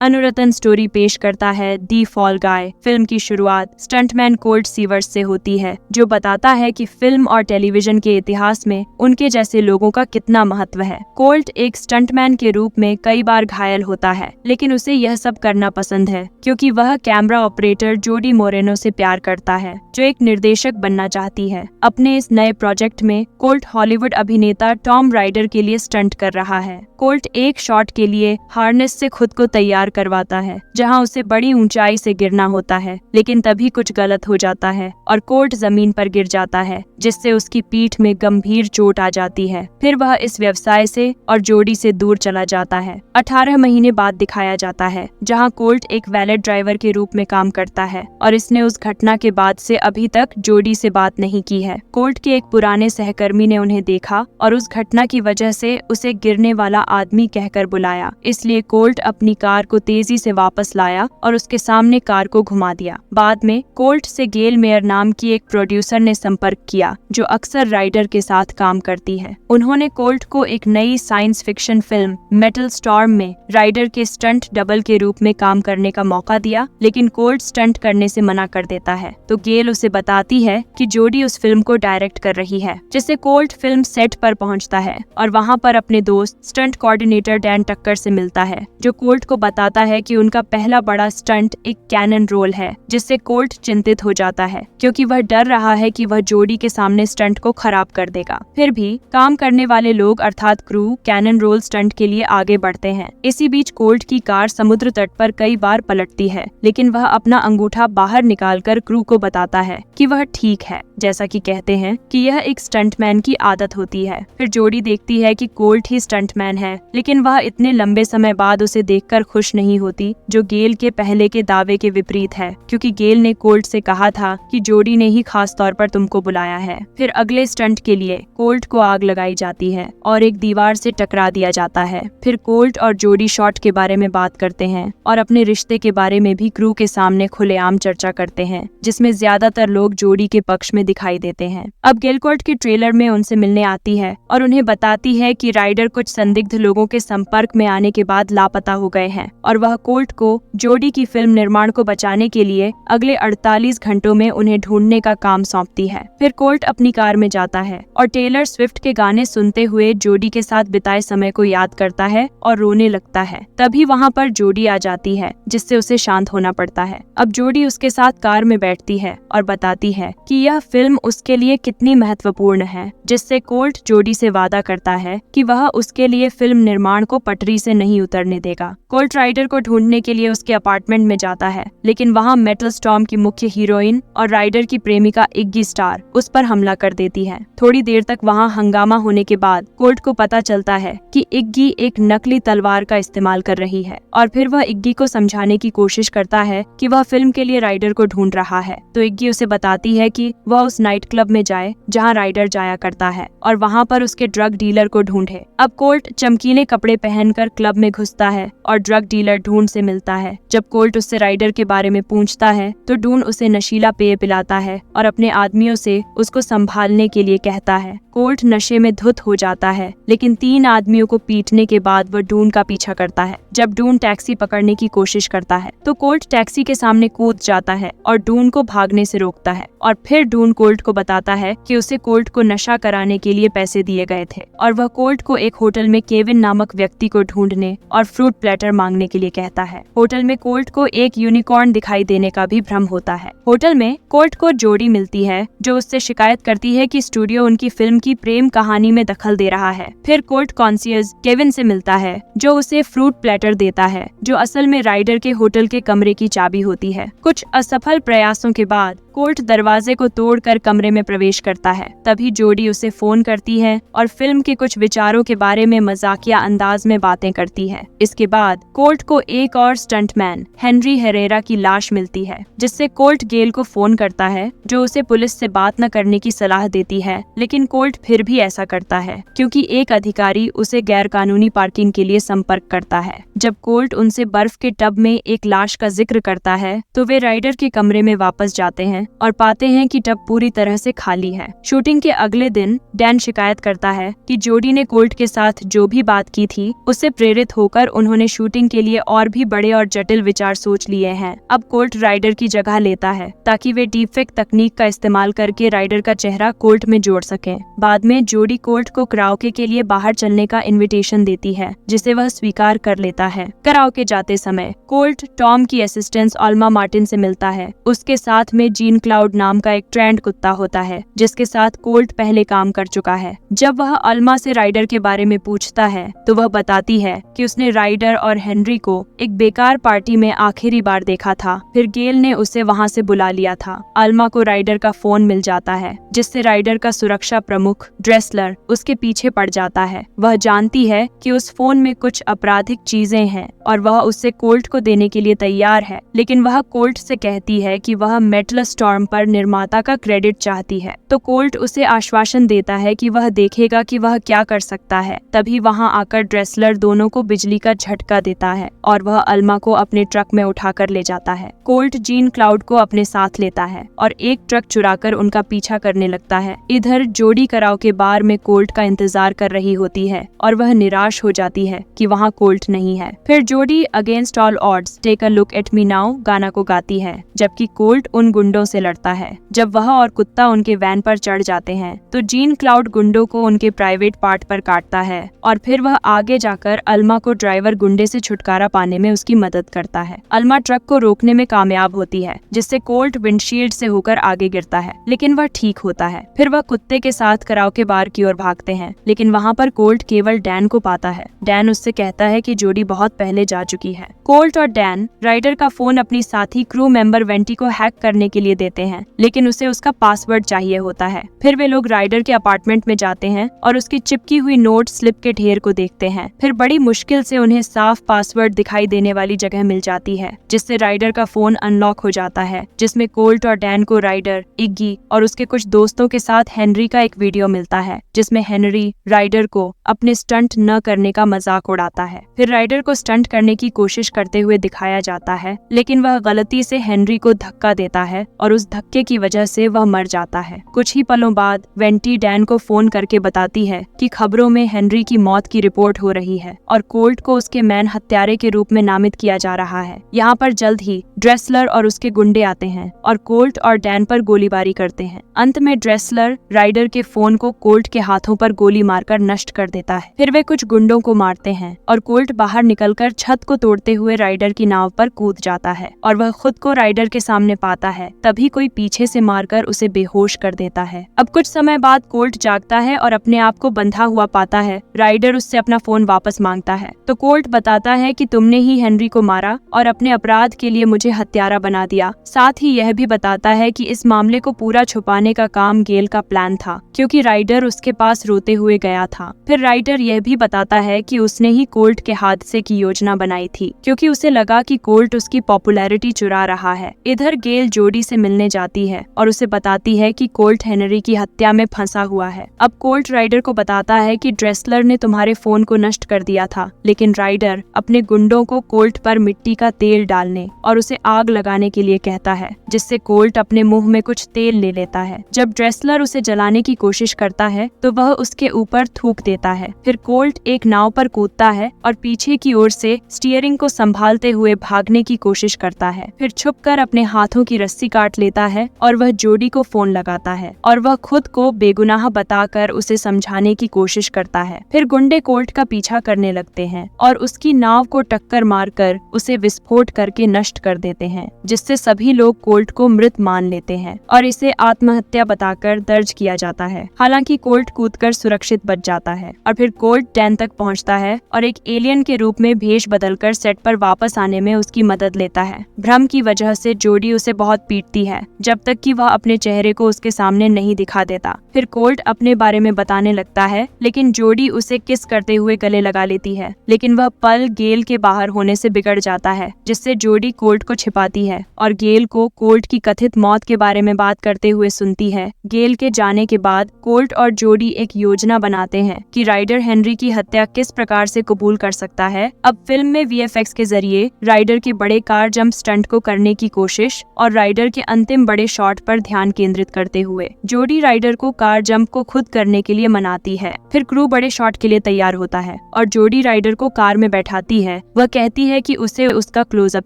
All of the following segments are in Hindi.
अनुरतन स्टोरी पेश करता है दी फॉल गाय। फिल्म की शुरुआत स्टंटमैन कोल्ट सीवर्स से होती है, जो बताता है कि फिल्म और टेलीविजन के इतिहास में उनके जैसे लोगों का कितना महत्व है। कोल्ट एक स्टंटमैन के रूप में कई बार घायल होता है, लेकिन उसे यह सब करना पसंद है क्योंकि वह कैमरा ऑपरेटर जोडी मोरेनो से प्यार करता है, जो एक निर्देशक बनना चाहती है। अपने इस नए प्रोजेक्ट में कोल्ट हॉलीवुड अभिनेता टॉम राइडर के लिए स्टंट कर रहा है। कोल्ट एक शॉट के लिए हार्नेस से खुद को तैयार करवाता है, जहां उसे बड़ी ऊंचाई से गिरना होता है, लेकिन तभी कुछ गलत हो जाता है और कोल्ट जमीन पर गिर जाता है, जिससे उसकी पीठ में गंभीर चोट आ जाती है। फिर वह इस व्यवसाय से और जोडी से दूर चला जाता है। 18 महीने बाद दिखाया जाता है, जहां कोल्ट एक वैलेट ड्राइवर के रूप में काम करता है और इसने उस घटना के बाद से अभी तक जोडी से बात नहीं की है। कोल्ट के एक पुराने सहकर्मी ने उन्हें देखा और उस घटना की वजह से उसे गिरने वाला आदमी कहकर बुलाया, इसलिए कोल्ट अपनी कार को तेजी से वापस लाया और उसके सामने कार को घुमा दिया। बाद में कोल्ट से गेल मेयर नाम की एक प्रोड्यूसर ने संपर्क किया, जो अक्सर राइडर के साथ काम करती है। उन्होंने कोल्ट को एक नई science fiction film metal storm में राइडर के स्टंट डबल के रूप में काम करने का मौका दिया, लेकिन कोल्ट स्टंट करने से मना कर देता है। तो गेल उसे बताती है कि जोडी उस फिल्म को डायरेक्ट कर रही है, जिससे कोल्ट फिल्म सेट पर पहुंचता है और वहां पर अपने दोस्त स्टंट कोऑर्डिनेटर डैन टक्कर से मिलता है, जो कोल्ट को बताता है कि उनका पहला बड़ा स्टंट एक कैनन रोल है, जिससे कोल्ट चिंतित हो जाता है क्योंकि वह डर रहा है कि वह जोडी के सामने स्टंट को खराब कर देगा। फिर भी काम करने वाले लोग अर्थात क्रू कैनन रोल स्टंट के लिए आगे बढ़ते हैं। इसी बीच कोल्ट की कार समुद्र तट पर कई बार पलटती है, लेकिन वह अपना अंगूठा बाहर निकालकर क्रू को बताता है कि वह ठीक है, जैसा कि कहते हैं कि यह एक स्टंटमैन की आदत होती है। फिर जोडी देखती है कि कोल्ट ही स्टंटमैन है, लेकिन वह इतने लंबे समय बाद उसे देखकर खुश नहीं होती, जो गेल के पहले के दावे के विपरीत है, क्योंकि गेल ने कोल्ट से कहा था कि जोडी ने ही खास तौर पर तुमको बुलाया है। फिर अगले स्टंट के लिए कोल्ट को आग लगाई जाती है और एक दीवार से टकरा दिया जाता है। फिर कोल्ट और जोडी शॉट के बारे में बात करते हैं और अपने रिश्ते के बारे में भी क्रू के सामने खुलेआम चर्चा करते हैं, जिसमें ज्यादातर लोग जोडी के पक्ष में दिखाई देते हैं। अब गेल कोल्ट के ट्रेलर में उनसे मिलने आती है और उन्हें बताती है कि राइडर कुछ संदिग्ध लोगों के संपर्क में आने के बाद लापता हो गए हैं और वह कोल्ट को जोडी की फिल्म निर्माण को बचाने के लिए अगले 48 घंटों में उन्हें ढूंढने का काम सौंपती है। फिर कोल्ट अपनी कार में जाता है और टेलर स्विफ्ट के गाने सुनते हुए जोडी के साथ बिताए समय को याद करता है और रोने लगता है। तभी वहाँ पर जोडी आ जाती है, जिससे उसे शांत होना पड़ता है। अब जोडी उसके साथ कार में बैठती है और बताती है कि यह फिल्म उसके लिए कितनी महत्वपूर्ण है, जिससे कोल्ट जोडी से वादा करता है कि वह उसके लिए फिल्म निर्माण को पटरी से नहीं उतरने देगा। कोल्ट राइडर को ढूंढने के लिए उसके अपार्टमेंट में जाता है, लेकिन वहाँ मेटल स्टॉर्म की मुख्य हीरोइन और राइडर की प्रेमिका इग्गी स्टार उस पर हमला कर देती है। थोड़ी देर तक वहाँ हंगामा होने के बाद कोल्ट को पता चलता है कि इग्गी एक नकली तलवार का इस्तेमाल कर रही है और फिर वह इग्गी को समझाने की कोशिश करता है कि वह फिल्म के लिए राइडर को ढूंढ रहा है। तो इग्गी उसे बताती है कि वह उस नाइट क्लब में जाए जहाँ राइडर जाया करता है और वहाँ पर उसके ड्रग डीलर को ढूंढे। अब कोल्ट चमकीले कपड़े पहनकर क्लब में घुसता है और ड्रग डीलर ढूंढ से मिलता है। जब कोल्ट उससे राइडर के बारे में पूछता है तो ढूंढ उसे नशीला पेय पिलाता है और अपने आदमियों से उसको संभालने के लिए कहता है। कोल्ट नशे में धुत हो जाता है, लेकिन 3 आदमियों को पीटने के बाद वह डून का पीछा करता है। जब डून टैक्सी पकड़ने की कोशिश करता है तो कोल्ट टैक्सी के सामने कूद जाता है और डून को भागने से रोकता है और फिर डून कोल्ट को बताता है कि उसे कोल्ट को नशा कराने के लिए पैसे दिए गए थे और वह कोल्ट को एक होटल में केविन नामक व्यक्ति को ढूंढने और फ्रूट प्लेटर मांगने के लिए कहता है। होटल में कोल्ट को एक यूनिकॉर्न दिखाई देने का भी भ्रम होता है। होटल में कोल्ट को जोडी मिलती है, जो उससे शिकायत करती है कि स्टूडियो उनकी फिल्म की प्रेम कहानी में दखल दे रहा है। फिर कोल्ट कॉन्सियर्ज केविन से मिलता है, जो उसे फ्रूट प्लेटर देता है, जो असल में राइडर के होटल के कमरे की चाबी होती है। कुछ असफल प्रयासों के बाद कोल्ट दरवाजे को तोड़कर कमरे में प्रवेश करता है। तभी जोडी उसे फोन करती है और फिल्म के कुछ विचारों के बारे में मजाकिया अंदाज में बातें करती है। इसके बाद कोल्ट को एक और स्टंटमैन हेनरी हेरेरा की लाश मिलती है, जिससे कोल्ट गेल को फोन करता है, जो उसे पुलिस से बात न करने की सलाह देती है। लेकिन कोल्ट फिर भी ऐसा करता है क्योंकि एक अधिकारी उसे गैर कानूनी पार्किंग के लिए संपर्क करता है। जब कोल्ट उनसे बर्फ के टब में एक लाश का जिक्र करता है तो वे राइडर के कमरे में वापस जाते हैं हैं और पाते हैं कि टब पूरी तरह से खाली है। शूटिंग के अगले दिन डैन शिकायत करता है कि जोडी ने कोल्ट के साथ जो भी बात की थी उससे प्रेरित होकर उन्होंने शूटिंग के लिए और भी बड़े और जटिल विचार सोच लिए हैं। अब कोल्ट राइडर की जगह लेता है ताकि वे डीपफेक तकनीक का इस्तेमाल करके राइडर का चेहरा कोल्ट में जोड़ सकें। बाद में जोडी कोल्ट को कराओके के लिए बाहर चलने का इनविटेशन देती है, जिसे वह स्वीकार कर लेता है। कराओके जाते समय कोल्ट टॉम की असिस्टेंट अल्मा मार्टिन से मिलता है। उसके साथ में जीन क्लाउड नाम का एक ट्रेंड कुत्ता होता है, जिसके साथ कोल्ट पहले काम कर चुका है। जब वह अल्मा से राइडर के बारे में पूछता है तो वह बताती है कि उसने राइडर और हेनरी को एक बेकार पार्टी में आखिरी बार देखा था, फिर गेल ने उसे वहां से बुला लिया था। अल्मा को राइडर का फोन मिल जाता है, जिससे राइडर का सुरक्षा प्रमुख ड्रेसलर उसके पीछे पड़ जाता है। वह जानती है कि उस फोन में कुछ आपराधिक चीजें हैं और वह उससे कोल्ट को देने के लिए तैयार है, लेकिन वह कोल्ट से कहती है कि वह मेटल स्टॉर्म पर निर्माता का क्रेडिट चाहती है। तो कोल्ट उसे आश्वासन देता है कि वह देखेगा कि वह क्या कर सकता है। तभी वहां आकर ड्रेसलर दोनों को बिजली का झटका देता है और वह अल्मा को अपने ट्रक में उठाकर ले जाता है। कोल्ट जीन क्लाउड को अपने साथ लेता है और एक ट्रक चुराकर उनका पीछा करने लगता है। इधर जोडी कराओके बार में कोल्ट का इंतजार कर रही होती है और वह निराश हो जाती है कि वहाँ कोल्ट नहीं है। फिर जोडी against all odds take a look at me now गाना को गाती है, जबकि कोल्ट उन गुंडों से लड़ता है। जब वह और कुत्ता उनके वैन पर चढ़ जाते हैं तो जीन क्लाउड गुंडों को उनके प्राइवेट पार्ट पर काटता है और फिर वह आगे जाकर अल्मा को ड्राइवर गुंडे से छुटकारा पाने में उसकी मदद करता है। अल्मा ट्रक को रोकने में कामयाब होती है, जिससे कोल्ट विंडशील्ड से होकर आगे गिरता है, लेकिन वह ठीक होता है। फिर वह कुत्ते के साथ कराओके बार की ओर भागते हैं, लेकिन वहाँ पर कोल्ट केवल डैन को पाता है। डैन उससे कहता है कि जोडी बहुत पहले जा चुकी है। कोल्ट और डैन राइडर का फोन अपनी साथी क्रू मेंबर वेंटी को हैक करने के लिए देते हैं, लेकिन उसे उसका पासवर्ड चाहिए होता है। फिर वे लोग राइडर के अपार्टमेंट में जाते हैं और उसकी चिपकी हुई नोट स्लिप के ढेर को देखते हैं। फिर बड़ी मुश्किल से उन्हें साफ पासवर्ड दिखाई देने वाली जगह मिल जाती है, जिससे राइडर का फोन अनलॉक हो जाता है, जिसमें कोल्ट और डैन को राइडर, इग्गी और उसके कुछ दोस्तों के साथ हेनरी का एक वीडियो मिलता है, जिसमें हेनरी राइडर को अपने स्टंट न करने का मजाक उड़ाता है। फिर राइडर को स्टंट करने की कोशिश करते हुए दिखाया जाता है, लेकिन वह गलती से हेनरी को धक्का देता है और उस धक्के की वजह से वह मर जाता है। कुछ ही पलों बाद वेंटी डैन को फोन करके बताती है कि खबरों में हेनरी की मौत की रिपोर्ट हो रही है और कोल्ट को उसके मैन हत्यारे के रूप में नामित किया जा रहा है। यहाँ पर जल्द ही ड्रेसलर और उसके गुंडे आते हैं और कोल्ट और डैन पर गोलीबारी करते हैं। अंत में ड्रेसलर राइडर के फोन को कोल्ट के हाथों पर गोली मारकर नष्ट कर देता है। फिर वे कुछ गुंडों को मारते हैं और कोल्ट बाहर निकलकर छत को तोड़ते हुए राइडर की नाव पर कूद जाता है और वह खुद को राइडर के सामने पाता है। तभी कोई पीछे से मारकर उसे बेहोश कर देता है। अब कुछ समय बाद कोल्ट जागता है और अपने आप को बंधा हुआ पाता है। राइडर उससे अपना फोन वापस मांगता है तो कोल्ट बताता है कि तुमने ही हेनरी को मारा और अपने अपराध के लिए मुझे हत्यारा बना दिया। साथ ही यह भी बताता है कि इस मामले को पूरा छुपाने का काम गेल का प्लान था, क्योंकि राइडर उसके पास रोते हुए गया था। फिर राइडर यह भी बताता है कि उसने ही कोल्ट के हादसे की योजना बनाई थी, क्योंकि उसे लगा कि कोल्ट उसकी पॉपुलैरिटी चुरा रहा है। इधर गेल जोडी से मिलने जाती है और उसे बताती है कि कोल्ट हेनरी की हत्या में फंसा हुआ है। अब कोल्ट राइडर को बताता है कि ड्रेसलर ने तुम्हारे फोन को नष्ट कर दिया था, लेकिन राइडर अपने गुंडों को कोल्ट पर मिट्टी का तेल डालने और उसे आग लगाने के लिए कहता है, जिससे कोल्ट अपने मुंह में कुछ तेल ले लेता है। जब ड्रेसलर उसे जलाने की कोशिश करता है तो वह उसके ऊपर थूक देता है। फिर कोल्ट एक नाव पर कूदता है और पीछे की ओर से स्टीयरिंग को संभालते हुए भागने की कोशिश करता है। फिर छुपकर अपने हाथों की रस्सी काट लेता है और वह जोडी को फोन लगाता है और वह खुद को बेगुनाह बताकर उसे समझाने की कोशिश करता है। फिर गुंडे कोल्ट का पीछा करने लगते हैं और उसकी नाव को टक्कर मारकर उसे विस्फोट करके नष्ट कर देते हैं, जिससे सभी लोग कोल्ट को मृत मान लेते हैं और इसे आत्महत्या बताकर दर्ज किया जाता है। हालांकि कोल्ट कूदकर सुरक्षित बच जाता है और फिर कोल्ट डैन तक पहुंचता है और एक एलियन के रूप में भेष बदलकर सेट पर वापस आने में उसकी मदद लेता है। भ्रम की वजह से जोडी उसे बहुत पीटती है जब तक कि वह अपने चेहरे को उसके सामने नहीं दिखा देता। फिर कोल्ट अपने बारे में बताने लगता है, लेकिन जोडी उसे किस करते हुए गले लगा लेती है, लेकिन वह पल गेल के बाहर होने से बिगड़ जाता है, जिससे जोडी कोल्ट को छिपाती है और गेल को कोल्ट की कथित मौत के बारे में बात करते हुए सुनती है। गेल के जाने के बाद कोल्ट और जोडी एक योजना बनाते हैं कि राइडर हेनरी की हत्या किस प्रकार से कबूल कर सकता है। अब फिल्म में VFX के जरिए राइडर के बड़े कार जंप स्टंट को करने की कोशिश और राइडर के अंतिम बड़े शॉट पर ध्यान केंद्रित करते हुए जोडी राइडर को कार जंप को खुद करने के लिए मनाती है। फिर क्रू बड़े शॉट के लिए तैयार होता है और जोडी राइडर को कार में बैठाती है। वह कहती है कि उसे उसका क्लोजअप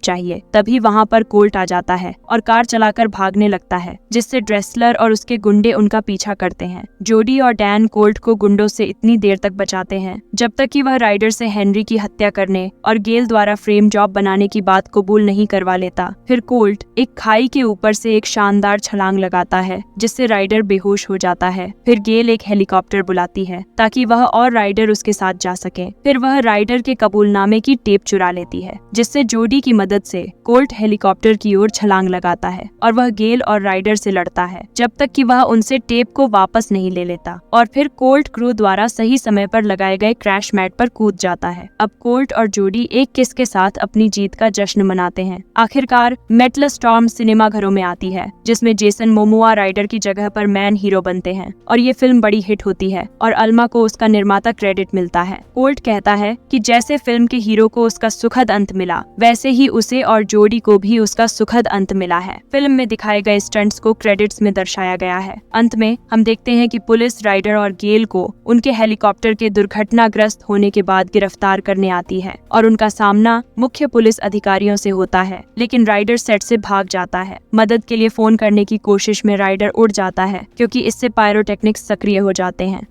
चाहिए। तभी वहाँ पर कोल्ट आ जाता है और कार चलाकर भागने लगता है, जिससे ड्रेसलर और उसके गुंडे उनका पीछा करते हैं। जोडी और डैन कोल्ट को गुंडों से इतनी देर तक बचाते हैं जब तक कि वह राइडर से हेनरी की हत्या करने और गेल द्वारा फ्रेम जॉब बनाने की बात कबूल नहीं करवा लेता। फिर कोल्ट एक खाई के ऊपर से एक शानदार छलांग लगाता है, जिससे राइडर बेहोश हो जाता है। फिर गेल एक हेलीकॉप्टर बुलाती है ताकि वह और राइडर उसके साथ जा सके। फिर वह राइडर के कबूलनामे की टेप चुरा लेती है, जिससे जोडी की मदद से कोल्ट हेलीकॉप्टर की ओर छलांग लगाता है और वह गेल और राइडर से लड़ता है जब तक कि वह उनसे टेप को वापस नहीं ले लेता। और फिर कोल्ट क्रू द्वारा सही समय पर लगाए गए क्रैश मैट पर कूद जाता है। अब कोल्ट और जोडी एक किस के साथ अपनी जीत का जश्न मनाते हैं। आखिरकार मेटल स्टॉर्म सिनेमा घरों में आती है, जिसमें जेसन मोमोआ राइडर की जगह पर मैन हीरो बनते हैं और ये फिल्म बड़ी हिट होती है और अल्मा को उसका निर्माता क्रेडिट मिलता है। कोल्ट कहता है कि जैसे फिल्म के हीरो को उसका सुखद अंत मिला, वैसे ही उसे और जोडी को भी उसका सुखद अंत मिला है। फिल्म में दिखाए गए स्टंट्स को क्रेडिट्स में दर्शाया गया है। अंत में हम देखते हैं कि पुलिस राइडर और गेल को उनके हेलीकॉप्टर के दुर्घटनाग्रस्त होने के बाद गिरफ्तार करने आती है और उनका सामना मुख्य पुलिस अधिकारियों से होता है, लेकिन राइडर सेट से भाग जाता है। मदद के लिए फोन करने की कोशिश में राइडर उड़ जाता है क्योंकि इससे पायरोटेक्निक्स सक्रिय हो जाते हैं।